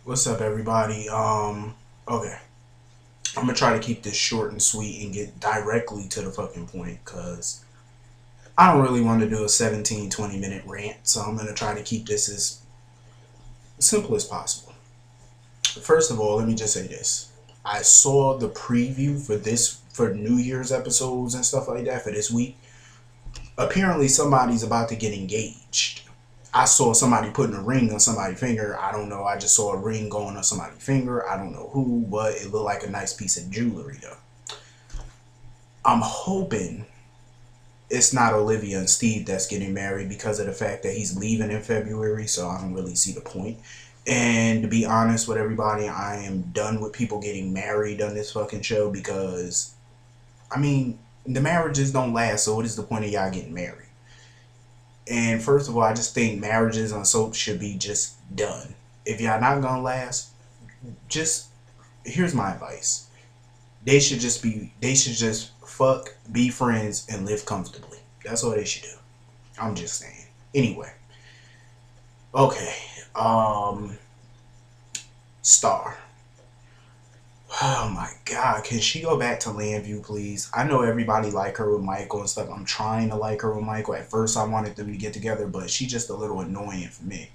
What's up, everybody? Okay. I'm gonna try to keep this short and sweet and get directly to the fucking point because I don't really want to do a 17-20 minute rant, so I'm gonna try to keep this as simple as possible. First of all, let me just say this. I saw the preview for New Year's episodes and stuff like that for this week. Apparently somebody's about to get engaged. I saw somebody putting a ring on somebody's finger. I don't know. I just saw a ring going on somebody's finger. I don't know who, but it looked like a nice piece of jewelry though. I'm hoping it's not Olivia and Steve that's getting married because of the fact that he's leaving in February, so I don't really see the point. And to be honest with everybody, I am done with people getting married on this fucking show because, I mean, the marriages don't last, so what is the point of y'all getting married? And first of all, I just think marriages on soap should be just done. If y'all not gonna last, just here's my advice. They should just fuck, be friends, and live comfortably. That's all they should do. I'm just saying. Anyway. Okay. Starr. Oh my god, can she go back to Landview, please? I know everybody like her with Michael and stuff. I'm trying to like her with Michael. At first, I wanted them to get together, but she just a little annoying for me.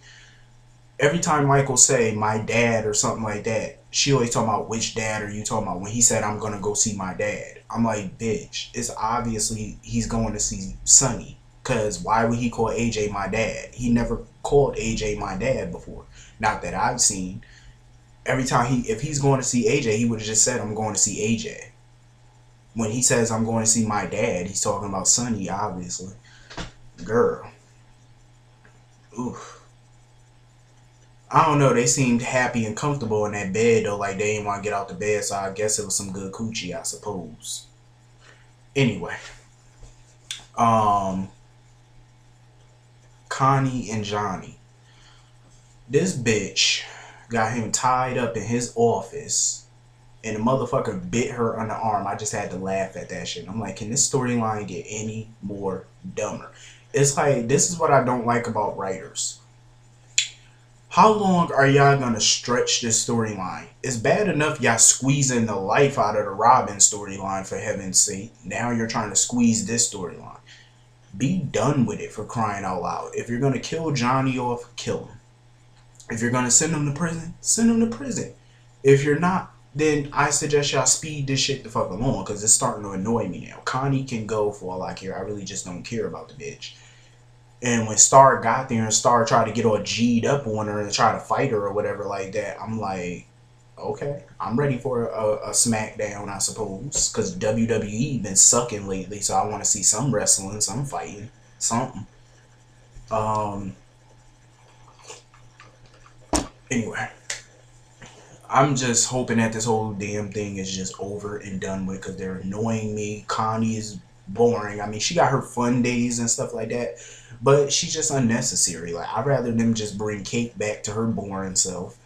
Every time Michael say my dad or something like that, she always talking about which dad are you talking about. When he said I'm gonna go see my dad, I'm like, bitch, it's obviously he's going to see Sonny. Cause why would he call AJ my dad? He never called AJ my dad before. Not that I've seen. Every time if he's going to see AJ, he would have just said I'm going to see AJ. When he says I'm going to see my dad, he's talking about Sonny, obviously. Girl. Oof. I don't know. They seemed happy and comfortable in that bed though, like they didn't want to get out the bed. So I guess it was some good coochie, I suppose. Anyway, um, Connie and Johnny. This bitch got him tied up in his office, and the motherfucker bit her on the arm. I just had to laugh at that shit. I'm like, can this storyline get any more dumber? It's like this is what I don't like about writers. How long are y'all gonna stretch this storyline? It's bad enough y'all squeezing the life out of the Robin storyline, for heaven's sake. Now you're trying to squeeze this storyline. Be done with it, for crying out loud. If you're gonna kill Johnny off, kill him. If you're gonna send him to prison, send him to prison. If you're not, then I suggest y'all speed this shit the fuck along because it's starting to annoy me now. Connie can go for all I care. I really just don't care about the bitch. And when Starr got there and Starr tried to get all G'd up on her and try to fight her or whatever like that, I'm like, okay, I'm ready for a SmackDown, I suppose. Because WWE been sucking lately, so I want to see some wrestling, some fighting, something. Um. Anyway, I'm just hoping that this whole damn thing is just over and done with because they're annoying me. Connie is boring. I mean, she got her fun days and stuff like that, but she's just unnecessary. Like, I'd rather them just bring Kate back to her boring self,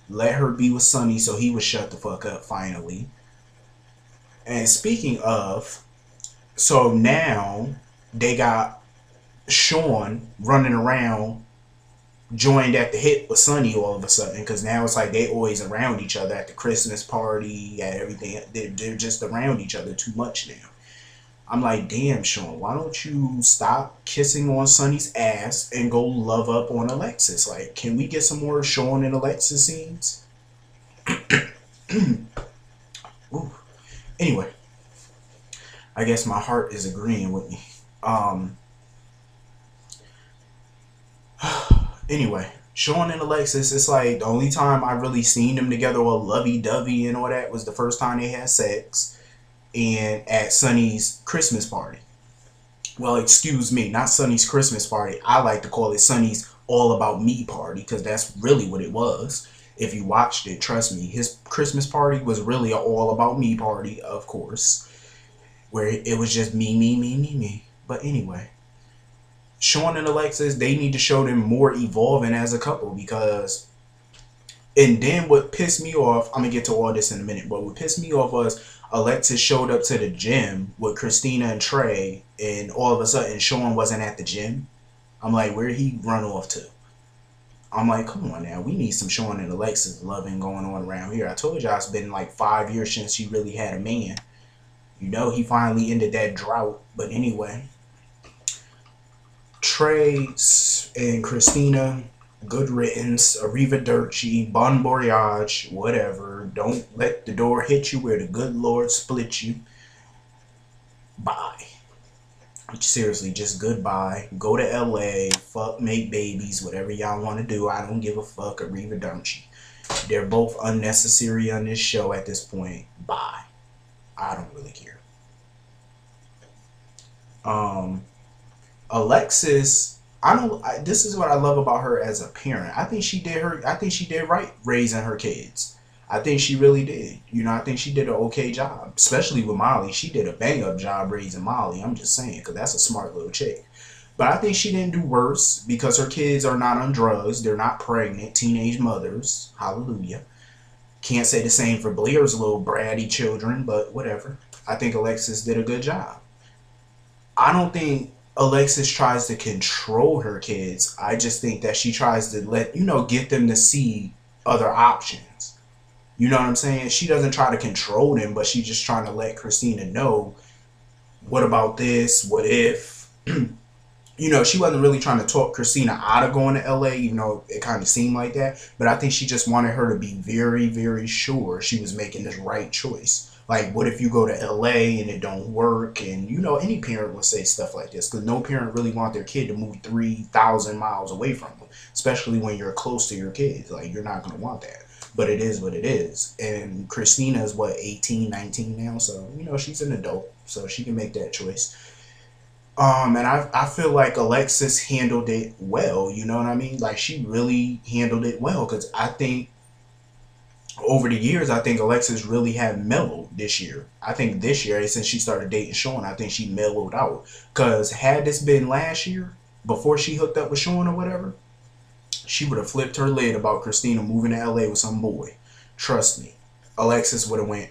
let her be with Sonny so he would shut the fuck up finally. And speaking of, so now they got Shawn running around joined at the hip with Sonny all of a sudden because now it's like they always around each other at the Christmas party, at everything. They're just around each other too much now. I'm like, damn, Shawn, why don't you stop kissing on Sonny's ass and go love up on Alexis? Like, can we get some more Shawn and Alexis scenes? Ooh. Anyway, I guess my heart is agreeing with me. Anyway, Shawn and Alexis, it's like the only time I really seen them together all lovey dovey and all that was the first time they had sex and at Sonny's Christmas party. Well, excuse me, not Sonny's Christmas party. I like to call it Sonny's All About Me party because that's really what it was. If you watched it, trust me, his Christmas party was really an All About Me party, of course, where it was just me, me, me, me, me. But anyway, Shawn and Alexis, they need to show them more evolving as a couple because, and then what pissed me off, I'm gonna get to all this in a minute, but what pissed me off was Alexis showed up to the gym with Kristina and Trey, and all of a sudden Shawn wasn't at the gym. I'm like, where'd he run off to? I'm like, come on now, we need some Shawn and Alexis loving going on around here. I told y'all it's been like 5 years since she really had a man. You know, he finally ended that drought. But anyway, Trey and Kristina, good riddance, arrivederci, bon voyage, whatever. Don't let the door hit you where the good Lord split you. Bye. Seriously, just goodbye. Go to LA, fuck, make babies, whatever y'all want to do. I don't give a fuck. Arrivederci. They're both unnecessary on this show at this point. Bye. I don't really care. Alexis, this is what I love about her as a parent. I think she did right raising her kids. I think she really did. You know, I think she did an okay job, especially with Molly. She did a bang up job raising Molly. I'm just saying, because that's a smart little chick. But I think she didn't do worse because her kids are not on drugs. They're not pregnant, teenage mothers. Hallelujah. Can't say the same for Blair's little bratty children, but whatever. I think Alexis did a good job. I don't think Alexis tries to control her kids. I just think that she tries to get them to see other options. You know what I'm saying? She doesn't try to control them, but she's just trying to let Kristina know, what about this? What if? She wasn't really trying to talk Kristina out of going to LA, even though it kind of seemed like that. But I think she just wanted her to be very, very sure she was making this right choice. Like, what if you go to LA and it don't work? And, any parent would say stuff like this, because no parent really want their kid to move 3,000 miles away from them, especially when you're close to your kids. Like, you're not going to want that. But it is what it is. And Kristina is, 18, 19 now? So, she's an adult. So she can make that choice. And I feel like Alexis handled it well. You know what I mean? Like, she really handled it well. Because I think over the years, I think Alexis really had mellowed this year. I think this year, since she started dating Shawn, I think she mellowed out. Because had this been last year, before she hooked up with Shawn or whatever, she would have flipped her lid about Kristina moving to LA with some boy. Trust me. Alexis would have went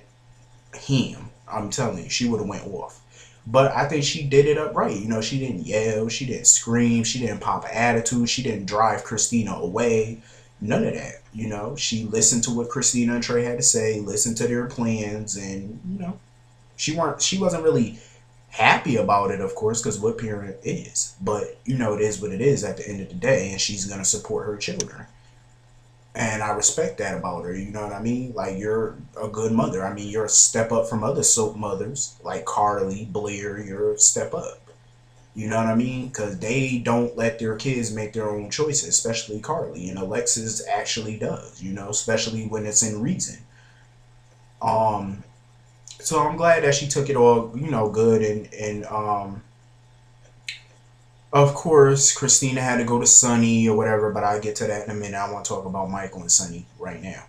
ham. I'm telling you, she would have went off. But I think she did it upright. She didn't yell. She didn't scream. She didn't pop an attitude. She didn't drive Kristina away. None of that. She listened to what Kristina and Trey had to say, listened to their plans, and, she wasn't really happy about it, of course, because what parent is. But, it is what it is at the end of the day, and she's going to support her children. And I respect that about her, you know what I mean? Like, you're a good mother. I mean, you're a step up from other soap mothers, like Carly, Blair, you're a step up. You know what I mean? Because they don't let their kids make their own choices, especially Carly. And Alexis actually does, especially when it's in reason. So I'm glad that she took it all, good. And of course, Kristina had to go to Sonny or whatever, but I'll get to that in a minute. I want to talk about Michael and Sonny right now.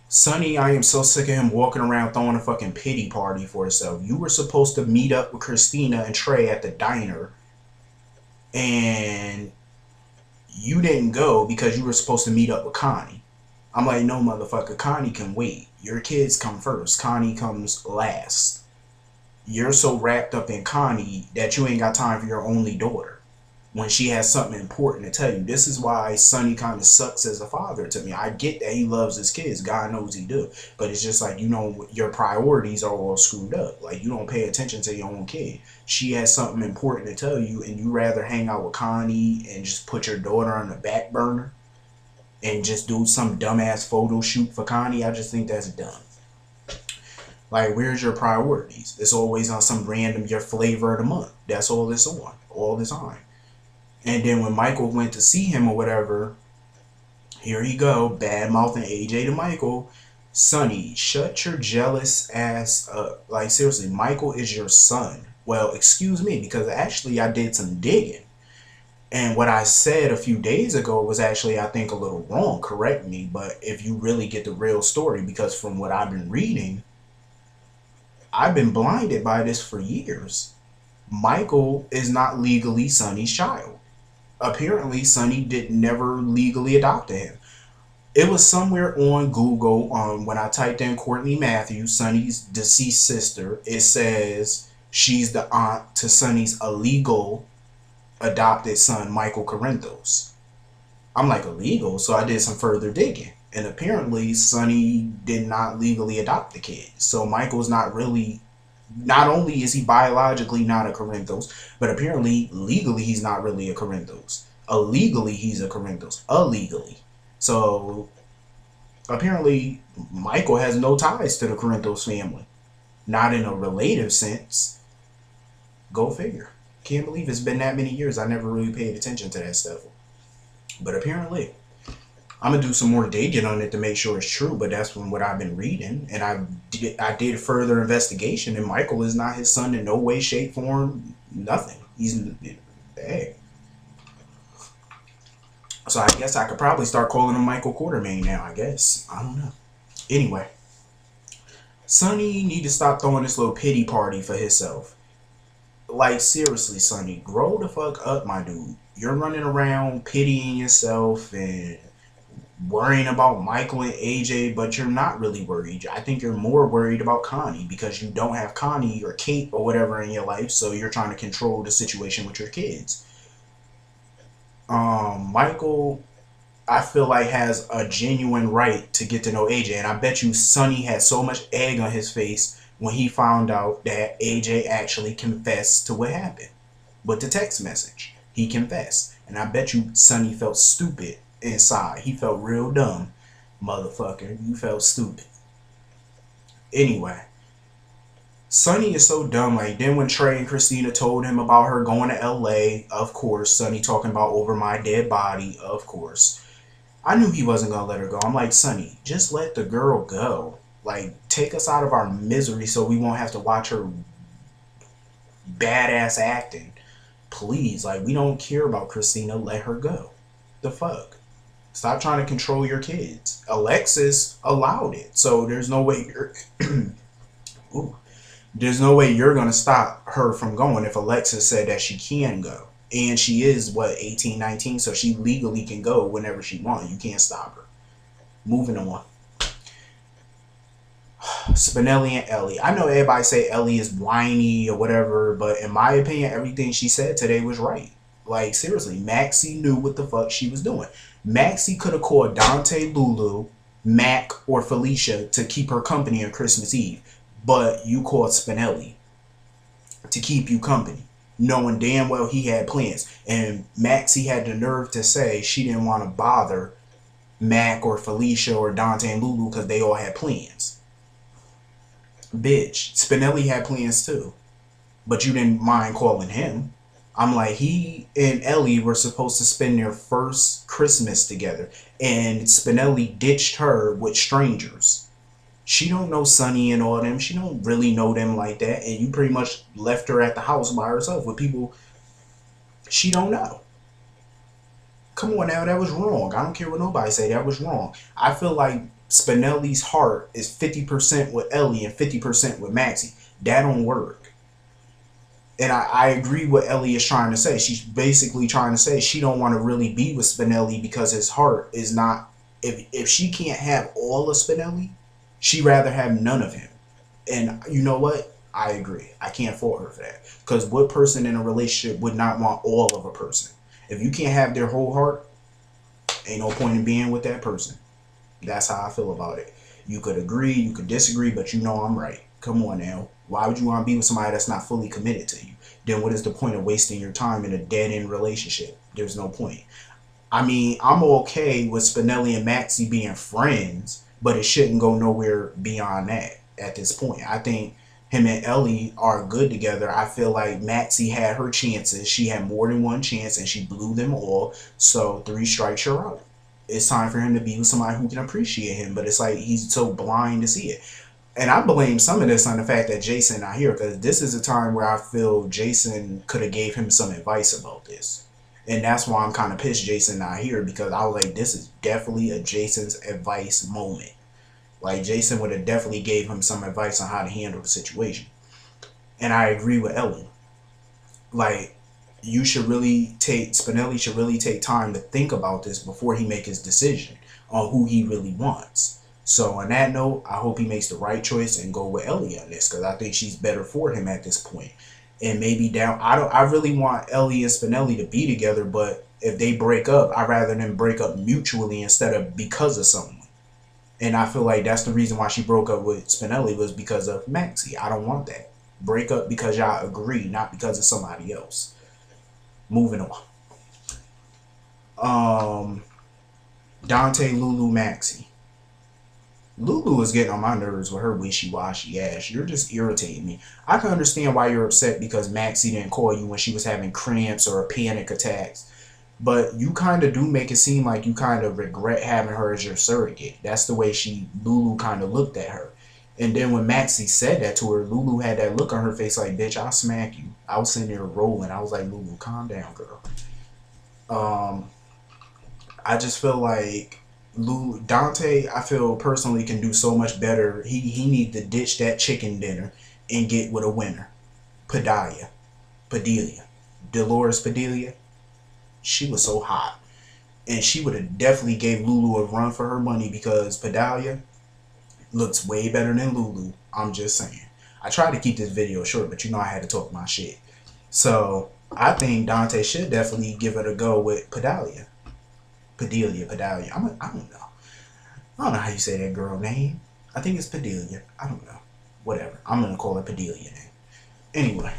Sonny, I am so sick of him walking around throwing a fucking pity party for himself. You were supposed to meet up with Kristina and Trey at the diner, and you didn't go because you were supposed to meet up with Connie. I'm like, no, motherfucker, Connie can wait. Your kids come first. Connie comes last. You're so wrapped up in Connie that you ain't got time for your only daughter when she has something important to tell you. This is why Sonny kind of sucks as a father to me. I get that he loves his kids. God knows he do. But it's just like, your priorities are all screwed up. Like, you don't pay attention to your own kid. She has something important to tell you, and you rather hang out with Connie and just put your daughter on the back burner and just do some dumbass photo shoot for Connie. I just think that's dumb. Like, where's your priorities? It's always on some random, your flavor of the month. That's all it's on, all the time. And then when Michael went to see him or whatever, here you go, bad mouthing AJ to Michael. Sonny, shut your jealous ass up. Like, seriously, Michael is your son. Well, excuse me, because actually I did some digging. And what I said a few days ago was actually, I think, a little wrong. Correct me, but if you really get the real story, because from what I've been reading, I've been blinded by this for years. Michael is not legally Sonny's child. Apparently, Sonny never legally adopted him. It was somewhere on Google when I typed in Courtney Matthews, Sonny's deceased sister. It says she's the aunt to Sonny's illegal adopted son, Michael Corinthos. I'm like, illegal? So I did some further digging. And apparently, Sonny did not legally adopt the kid. So Michael's not really, not only is he biologically not a Corinthos, but apparently, legally, he's not really a Corinthos. Illegally, he's a Corinthos. Illegally. So apparently, Michael has no ties to the Corinthos family. Not in a relative sense. Go figure. Can't believe it's been that many years. I never really paid attention to that stuff. But apparently, I'm gonna do some more digging on it to make sure it's true. But that's from what I've been reading, and I did further investigation. And Michael is not his son in no way, shape, form, nothing. He's hey. So I guess I could probably start calling him Michael Quartermain now. I guess I don't know. Anyway, Sonny need to stop throwing this little pity party for himself. Like, seriously, Sonny, grow the fuck up, my dude. You're running around pitying yourself and worrying about Michael and AJ, but you're not really worried. I think you're more worried about Connie because you don't have Connie or Kate or whatever in your life, so you're trying to control the situation with your kids. Michael, I feel like, has a genuine right to get to know AJ, and I bet you Sonny had so much egg on his face when he found out that AJ actually confessed to what happened with the text message. He confessed, and I bet you Sonny felt stupid inside. He felt real dumb. Motherfucker, you felt stupid. Anyway, Sonny is so dumb. Like, then when Trey and Kristina told him about her going to LA, of course, Sonny talking about over my dead body, of course. I knew he wasn't going to let her go. I'm like, Sonny, just let the girl go. Like, take us out of our misery so we won't have to watch her badass acting. Please, like, we don't care about Kristina. Let her go. The fuck? Stop trying to control your kids. Alexis allowed it. So there's no way you're... Ooh. There's no way you're going to stop her from going if Alexis said that she can go. And she is, what, 18, 19? So she legally can go whenever she wants. You can't stop her. Moving on. Spinelli and Ellie. I know everybody say Ellie is whiny or whatever, but in my opinion, everything she said today was right. Like, seriously, Maxie knew what the fuck she was doing. Maxie could have called Dante, Lulu, Mac, or Felicia to keep her company on Christmas Eve. But you called Spinelli to keep you company, knowing damn well he had plans. And Maxie had the nerve to say she didn't want to bother Mac or Felicia or Dante and Lulu because they all had plans. Bitch, Spinelli had plans too. But you didn't mind calling him. I'm like, he and Ellie were supposed to spend their first Christmas together. And Spinelli ditched her with strangers. She don't know Sonny and all them. She don't really know them like that. And you pretty much left her at the house by herself with people she don't know. Come on now, that was wrong. I don't care what nobody say. That was wrong. I feel like Spinelli's heart is 50% with Ellie and 50% with Maxie. That don't work. And I agree what Ellie is trying to say. She's basically trying to say she don't want to really be with Spinelli because his heart is not... If she can't have all of Spinelli, she'd rather have none of him. And you know what? I agree. I can't fault her for that. Because what person in a relationship would not want all of a person? If you can't have their whole heart, ain't no point in being with that person. That's how I feel about it. You could agree, you could disagree, but you know I'm right. Come on now. Why would you want to be with somebody that's not fully committed to you? Then what is the point of wasting your time in a dead-end relationship? There's no point. I mean, I'm okay with Spinelli and Maxie being friends, but it shouldn't go nowhere beyond that at this point. I think him and Ellie are good together. I feel like Maxie had her chances. She had more than one chance, and she blew them all. So 3 strikes, you're out. It's time for him to be with somebody who can appreciate him. But it's like he's so blind to see it. And I blame some of this on the fact that Jason not here, because this is a time where I feel Jason could have gave him some advice about this. And that's why I'm kind of pissed Jason not here, because I was like, this is definitely a Jason's advice moment. Like, Jason would have definitely gave him some advice on how to handle the situation. And I agree with Ellie. Like, Spinelli should really take time to think about this before he make his decision on who he really wants. So on that note, I hope he makes the right choice and go with Ellie on this, because I think she's better for him at this point. And maybe I really want Ellie and Spinelli to be together, but if they break up, I'd rather them break up mutually instead of because of someone. And I feel like that's the reason why she broke up with Spinelli, was because of Maxie. I don't want that. Break up because y'all agree, not because of somebody else. Moving on. Dante, Lulu, Maxie. Lulu is getting on my nerves with her wishy-washy ass. You're just irritating me. I can understand why you're upset because Maxie didn't call you when she was having cramps or panic attacks. But you kind of do make it seem like you kind of regret having her as your surrogate. That's the way Lulu kind of looked at her. And then when Maxie said that to her, Lulu had that look on her face like, bitch, I'll smack you. I was sitting there rolling. I was like, Lulu, calm down, girl. I just feel like Dante, I feel personally, can do so much better. He need to ditch that chicken dinner and get with a winner. Padilla. Dolores Padilla. She was so hot. And she would have definitely gave Lulu a run for her money because Padilla looks way better than Lulu. I'm just saying. I tried to keep this video short, but you know I had to talk my shit. So I think Dante should definitely give it a go with Padilla. Padilla. I don't know. I don't know how you say that girl name. I think it's Padilla. I don't know. Whatever. I'm going to call it Padilla name. Anyway.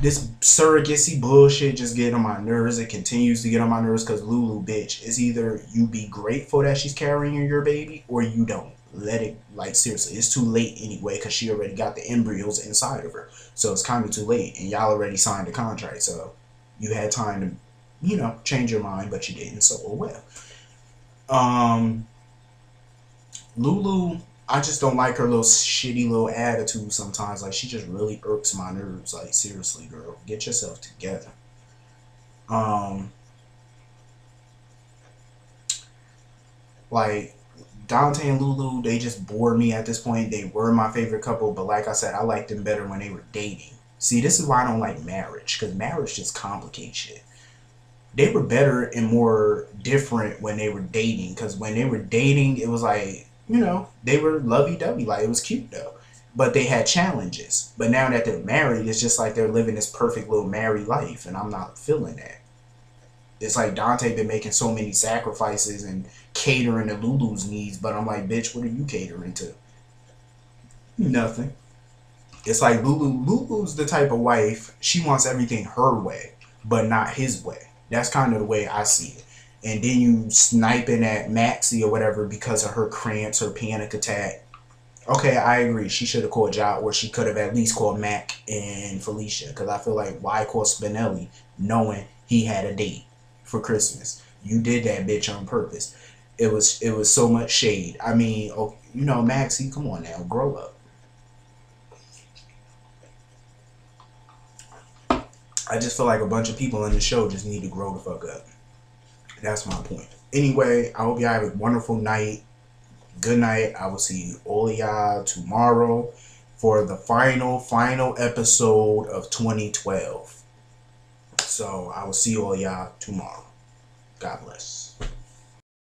This surrogacy bullshit just getting on my nerves. It continues to get on my nerves because Lulu, bitch, is either you be grateful that she's carrying your baby or you don't. Let it, like, seriously, it's too late anyway because she already got the embryos inside of her. So it's kind of too late and y'all already signed the contract. So you had time to, you know, change your mind, but you didn't. So, oh well. Lulu, I just don't like her little shitty little attitude sometimes. Like, she just really irks my nerves. Like, seriously, girl, get yourself together. Like, Dante and Lulu, they just bore me at this point. They were my favorite couple, but like I said, I liked them better when they were dating. See, this is why I don't like marriage, because marriage just complicates shit. They were better and more different when they were dating, because when they were dating, it was like, you know, they were lovey-dovey, like, it was cute though, but they had challenges. But now that they're married, it's just like they're living this perfect little married life, and I'm not feeling that. It's like Dante been making so many sacrifices and catering to Lulu's needs, but I'm like, bitch, what are you catering to? Nothing. It's like Lulu's the type of wife, she wants everything her way, but not his way. That's kind of the way I see it. And then you sniping at Maxie or whatever because of her cramps, her panic attack. Okay, I agree. She should have called y'all, or she could have at least called Mac and Felicia. Because I feel like, why call Spinelli knowing he had a date for Christmas? You did that bitch on purpose. It was so much shade. I mean, oh, you know, Maxie, come on now, grow up. I just feel like a bunch of people in the show just need to grow the fuck up. That's my point. Anyway, I hope y'all have a wonderful night. Good night. I will see all of y'all tomorrow for the final episode of 2012. So I will see all y'all tomorrow. God bless.